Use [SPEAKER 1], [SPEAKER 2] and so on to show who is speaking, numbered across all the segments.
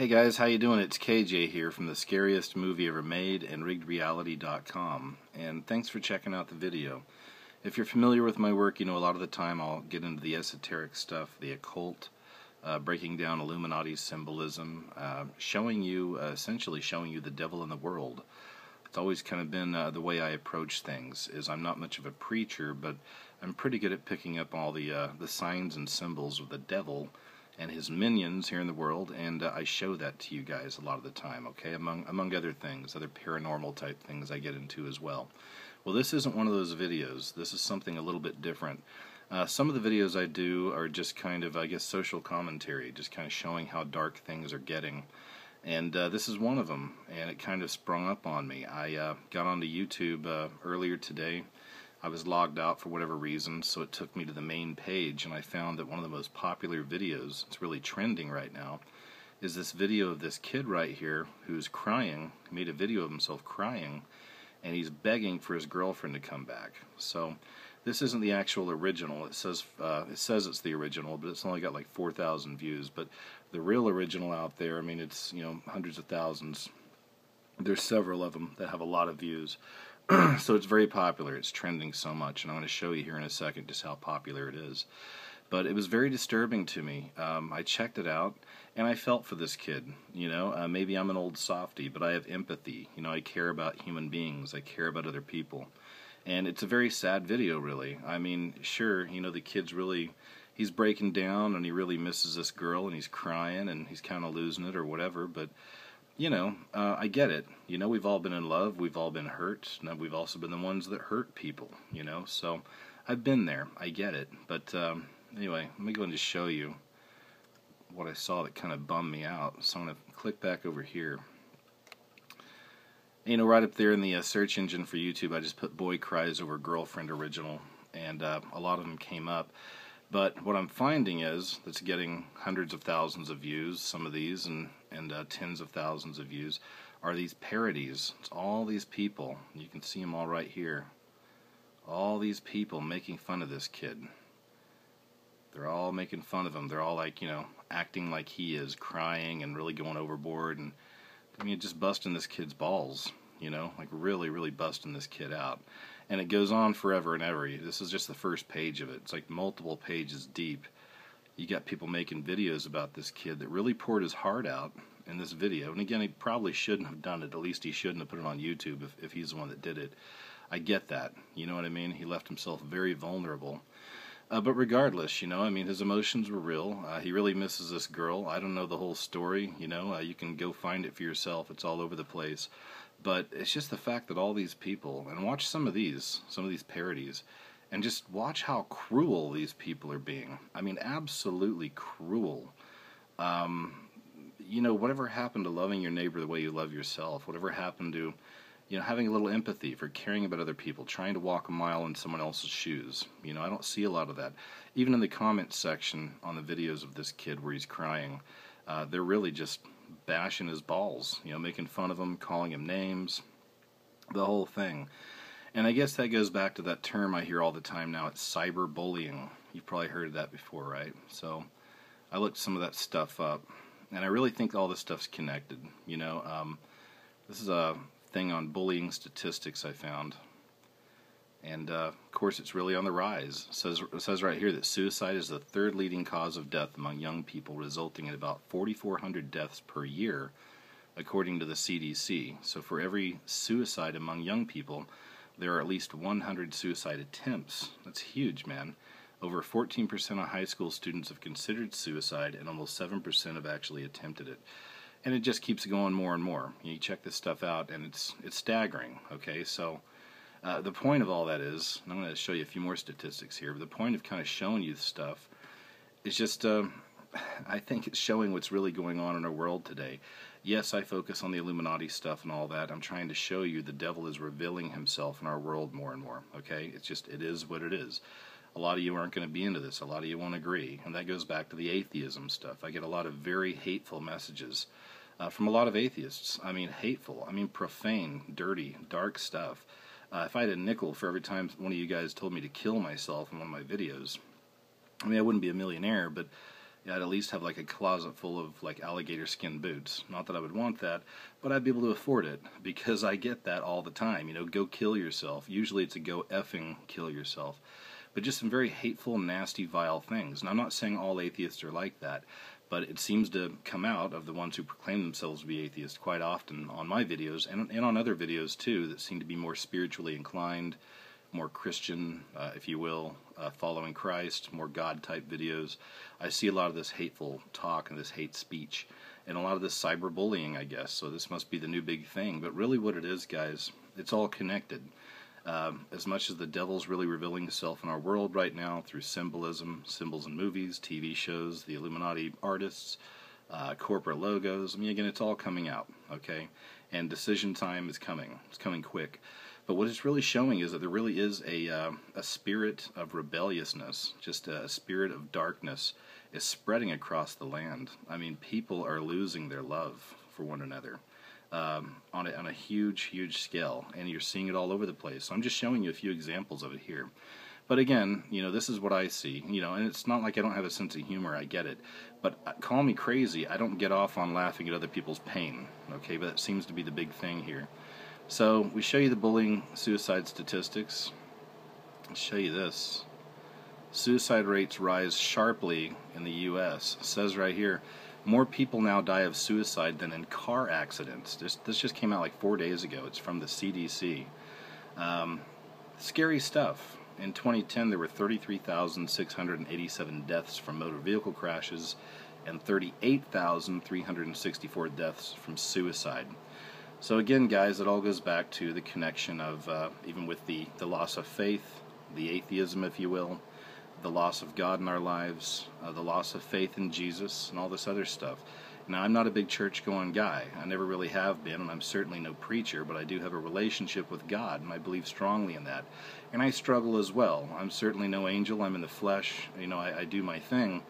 [SPEAKER 1] Hey guys, how you doing? It's KJ here from the scariest movie ever made and riggedreality.com, and thanks for checking out the video. If you're familiar with my work, you know a lot of the time I'll get into the esoteric stuff, the occult, breaking down Illuminati symbolism, essentially showing you the devil in the world. It's always kind of been the way I approach things. Is I'm not much of a preacher, but I'm pretty good at picking up all the signs and symbols of the devil and his minions here in the world, and I show that to you guys a lot of the time, okay, among other things, other paranormal type things I get into as well. Well, this isn't one of those videos. This is something a little bit different. Some of the videos I do are just kind of, I guess, social commentary, just kind of showing how dark things are getting, and this is one of them, and it kind of sprung up on me. I got onto YouTube earlier today. I was logged out for whatever reason, so it took me to the main page, and I found that one of the most popular videos, it's really trending right now, is this video of this kid right here who's crying. He made a video of himself crying, and he's begging for his girlfriend to come back. So this isn't the actual original. It says it's the original, but it's only got like 4,000 views. But the real original out there, I mean, it's, you know, hundreds of thousands. There's several of them that have a lot of views. So it's very popular. It's trending so much, and I'm going to show you here in a second just how popular it is. But it was very disturbing to me. I checked it out, and I felt for this kid. You know, maybe I'm an old softy, but I have empathy. You know, I care about human beings. I care about other people. And it's a very sad video, really. I mean, sure, you know, the kid's really, he's breaking down, and he really misses this girl, and he's crying, and he's kind of losing it or whatever, but you know, I get it. You know, we've all been in love, we've all been hurt, and we've also been the ones that hurt people, you know, so I've been there, I get it. But anyway, let me go and just show you what I saw that kind of bummed me out. So I'm going to click back over here. You know, right up there in the search engine for YouTube, I just put boy cries over girlfriend original, and a lot of them came up. But what I'm finding is that's getting hundreds of thousands of views, some of these, and tens of thousands of views, are these parodies. It's all these people. You can see them all right here. All these people making fun of this kid. They're all making fun of him. They're all like, you know, acting like he is, crying and really going overboard, and I mean, just busting this kid's balls, you know, like really, really busting this kid out. And it goes on forever and ever. This is just the first page of it. It's like multiple pages deep. You got people making videos about this kid that really poured his heart out in this video. And again, he probably shouldn't have done it. At least he shouldn't have put it on YouTube if he's the one that did it. I get that. You know what I mean? He left himself very vulnerable. But regardless, you know, I mean, his emotions were real. He really misses this girl. I don't know the whole story, you know. You can go find it for yourself. It's all over the place. But it's just the fact that all these people, and watch some of these parodies, and just watch how cruel these people are being. I mean, absolutely cruel. You know, whatever happened to loving your neighbor the way you love yourself? Whatever happened to, you know, having a little empathy for caring about other people, trying to walk a mile in someone else's shoes? You know, I don't see a lot of that. Even in the comments section on the videos of this kid where he's crying, they're really just bashing his balls, you know, making fun of him, calling him names, the whole thing. And I guess that goes back to that term I hear all the time now. It's cyberbullying. You've probably heard of that before, right? So I looked some of that stuff up, and I really think all this stuff's connected. You know, this is a thing on bullying statistics I found, and of course it's really on the rise. It says right here that suicide is the third leading cause of death among young people, resulting in about 4,400 deaths per year, according to the CDC. So for every suicide among young people, there are at least 100 suicide attempts. That's huge, man. Over 14% of high school students have considered suicide, and almost 7% have actually attempted it. And it just keeps going more and more. You check this stuff out, and it's staggering. Okay, so the point of all that is, and I'm going to show you a few more statistics here, but the point of kind of showing you this stuff is just, I think it's showing what's really going on in our world today. Yes, I focus on the Illuminati stuff and all that. I'm trying to show you the devil is revealing himself in our world more and more. Okay, it's just, it is what it is. A lot of you aren't going to be into this. A lot of you won't agree. And that goes back to the atheism stuff. I get a lot of very hateful messages from a lot of atheists. I mean, hateful. I mean, profane, dirty, dark stuff. If I had a nickel for every time one of you guys told me to kill myself in one of my videos, I mean, I wouldn't be a millionaire, but Yeah, I'd at least have like a closet full of like alligator skin boots. Not that I would want that, but I'd be able to afford it because I get that all the time. You know, go kill yourself. Usually it's a go effing kill yourself. But just some very hateful, nasty, vile things. And I'm not saying all atheists are like that, but it seems to come out of the ones who proclaim themselves to be atheists quite often on my videos and on other videos too that seem to be more spiritually inclined, more Christian, if you will, following Christ, more God-type videos. I see a lot of this hateful talk and this hate speech and a lot of this cyberbullying, I guess. So this must be the new big thing. But really what it is, guys, it's all connected. As much as the devil's really revealing himself in our world right now through symbolism, symbols in movies, TV shows, the Illuminati artists, corporate logos, I mean, again, it's all coming out, okay? And decision time is coming. It's coming quick. But what it's really showing is that there really is a spirit of rebelliousness, just a spirit of darkness is spreading across the land. I mean, people are losing their love for one another. On a huge, huge scale, and you're seeing it all over the place. So I'm just showing you a few examples of it here. But again, you know, this is what I see, you know, and it's not like I don't have a sense of humor, I get it. But call me crazy, I don't get off on laughing at other people's pain, okay, but that seems to be the big thing here. So we show you the bullying suicide statistics. I'll show you this. Suicide rates rise sharply in the U.S. It says right here, more people now die of suicide than in car accidents. This just came out like 4 days ago. It's from the CDC. Scary stuff. In 2010, there were 33,687 deaths from motor vehicle crashes and 38,364 deaths from suicide. So again, guys, it all goes back to the connection of, even with the loss of faith, the atheism, if you will, the loss of God in our lives, the loss of faith in Jesus, and all this other stuff. Now, I'm not a big church-going guy. I never really have been, and I'm certainly no preacher, but I do have a relationship with God, and I believe strongly in that. And I struggle as well. I'm certainly no angel. I'm in the flesh. You know, I do my thing.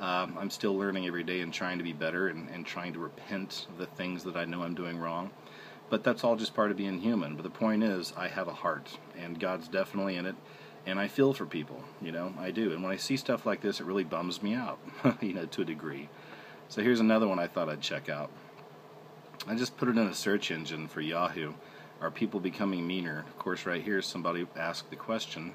[SPEAKER 1] I'm still learning every day and trying to be better and trying to repent of the things that I know I'm doing wrong. But that's all just part of being human. But the point is, I have a heart, and God's definitely in it. And I feel for people, you know, I do. And when I see stuff like this, it really bums me out, you know, to a degree. So here's another one I thought I'd check out. I just put it in a search engine for Yahoo. Are people becoming meaner? Of course, right here, somebody asked the question,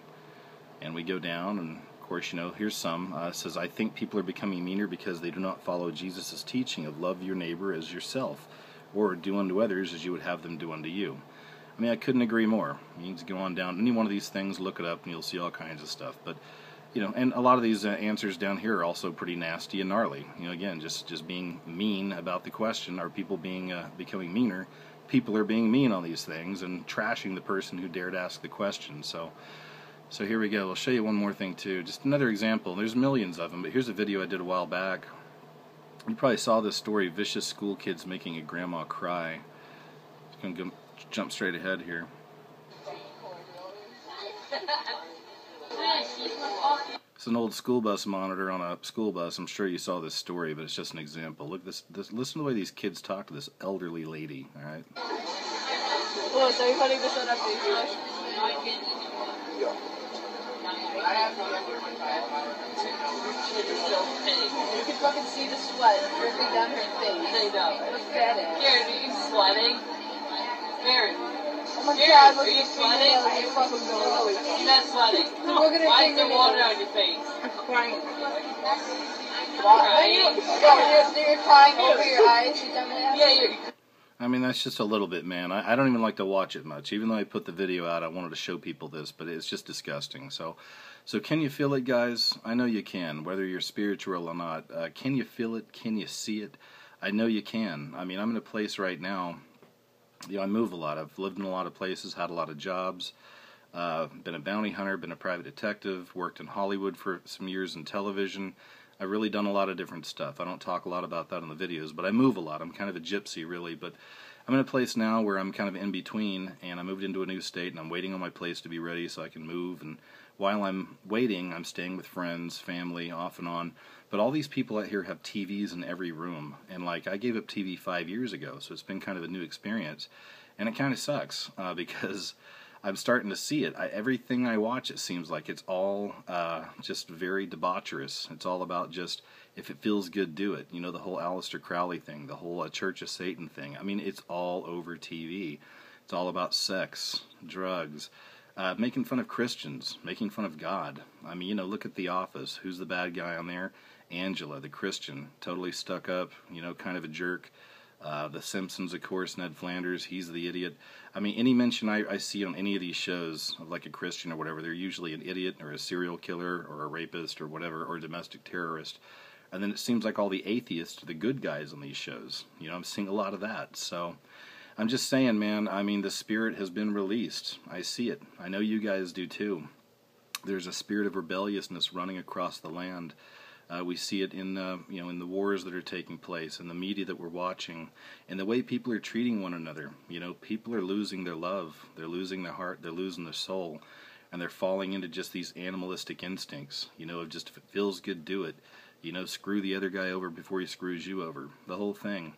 [SPEAKER 1] and we go down, and of course, you know, here's some. It says, I think people are becoming meaner because they do not follow Jesus' teaching of love your neighbor as yourself, or do unto others as you would have them do unto you. I mean, I couldn't agree more. You can go on down any one of these things, look it up, and you'll see all kinds of stuff. But, you know, and a lot of these answers down here are also pretty nasty and gnarly. You know, again, just being mean about the question, are people being becoming meaner? People are being mean on these things and trashing the person who dared ask the question. So here we go. I'll show you one more thing, too. Just another example. There's millions of them, but here's a video I did a while back. You probably saw this story, vicious school kids making a grandma cry. Just going to jump straight ahead here. It's an old school bus monitor on a school bus. I'm sure you saw this story, but it's just an example. Look, listen to the way these kids talk to this elderly lady. All right.
[SPEAKER 2] Oh, so you're putting this on up to you? You can fucking see the sweat dripping down her face.
[SPEAKER 3] I know.
[SPEAKER 2] Look at it.
[SPEAKER 3] Karen, are you sweating? Karen.
[SPEAKER 2] Oh my
[SPEAKER 3] Karen,
[SPEAKER 2] God, look
[SPEAKER 3] are you
[SPEAKER 2] at the
[SPEAKER 3] sweating?
[SPEAKER 2] you're fucking going.
[SPEAKER 3] You're not sweating.
[SPEAKER 2] Look at her
[SPEAKER 3] Why is there
[SPEAKER 2] fingernails.
[SPEAKER 3] water on your face?
[SPEAKER 2] I'm crying.
[SPEAKER 3] Crying?
[SPEAKER 2] You're crying over your eyes, you dumbass.
[SPEAKER 3] Yeah, you're...
[SPEAKER 1] I mean, that's just a little bit, man. I don't even like to watch it much. Even though I put the video out, I wanted to show people this, but it's just disgusting. So can you feel it, guys? I know you can, whether you're spiritual or not. Can you feel it? Can you see it? I know you can. I mean, I'm in a place right now, you know, I move a lot. I've lived in a lot of places, had a lot of jobs, been a bounty hunter, been a private detective, worked in Hollywood for some years in television. I've really done a lot of different stuff. I don't talk a lot about that in the videos, but I move a lot. I'm kind of a gypsy, really, but I'm in a place now where I'm kind of in between, and I moved into a new state, and I'm waiting on my place to be ready so I can move, and while I'm waiting, I'm staying with friends, family, off and on, but all these people out here have TVs in every room, and like, I gave up TV 5 years ago, so it's been kind of a new experience, and it kind of sucks, because I'm starting to see it. Everything I watch, it seems like it's all just very debaucherous. It's all about just, if it feels good, do it. You know, the whole Aleister Crowley thing, the whole Church of Satan thing. I mean, it's all over TV. It's all about sex, drugs, making fun of Christians, making fun of God. I mean, you know, look at The Office. Who's the bad guy on there? Angela, the Christian, totally stuck up, you know, kind of a jerk. The Simpsons, of course, Ned Flanders, he's the idiot. I mean, any mention I see on any of these shows of like a Christian or whatever, they're usually an idiot or a serial killer or a rapist or whatever, or a domestic terrorist. And then it seems like all the atheists are the good guys on these shows. You know, I'm seeing a lot of that. So I'm just saying, man, I mean, the spirit has been released. I see it. I know you guys do too. There's a spirit of rebelliousness running across the land. We see it in you know, in the wars that are taking place, in the media that we're watching, and the way people are treating one another. You know, people are losing their love, they're losing their heart, they're losing their soul, and they're falling into just these animalistic instincts. You know, of just, if it feels good, do it. You know, screw the other guy over before he screws you over. The whole thing.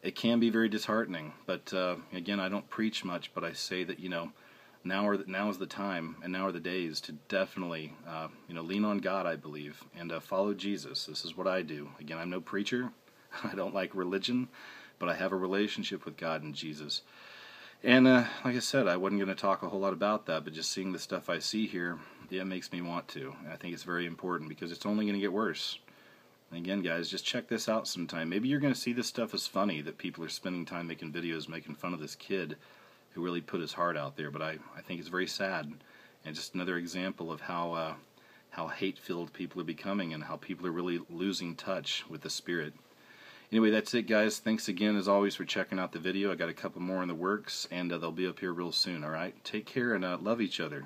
[SPEAKER 1] It can be very disheartening, but again, I don't preach much, but I say that, you know, now is the time, and now are the days to definitely, you know, lean on God, I believe, and follow Jesus. This is what I do. Again, I'm no preacher. I don't like religion, but I have a relationship with God and Jesus. And like I said, I wasn't going to talk a whole lot about that, but just seeing the stuff I see here, yeah, it makes me want to. And I think it's very important because it's only going to get worse. And again, guys, just check this out sometime. Maybe you're going to see this stuff as funny, that people are spending time making videos making fun of this kid who really put his heart out there, but I think it's very sad, and just another example of how hate-filled people are becoming and how people are really losing touch with the Spirit. Anyway, that's it, guys. Thanks again, as always, for checking out the video. I got a couple more in the works, and they'll be up here real soon, all right? Take care and love each other.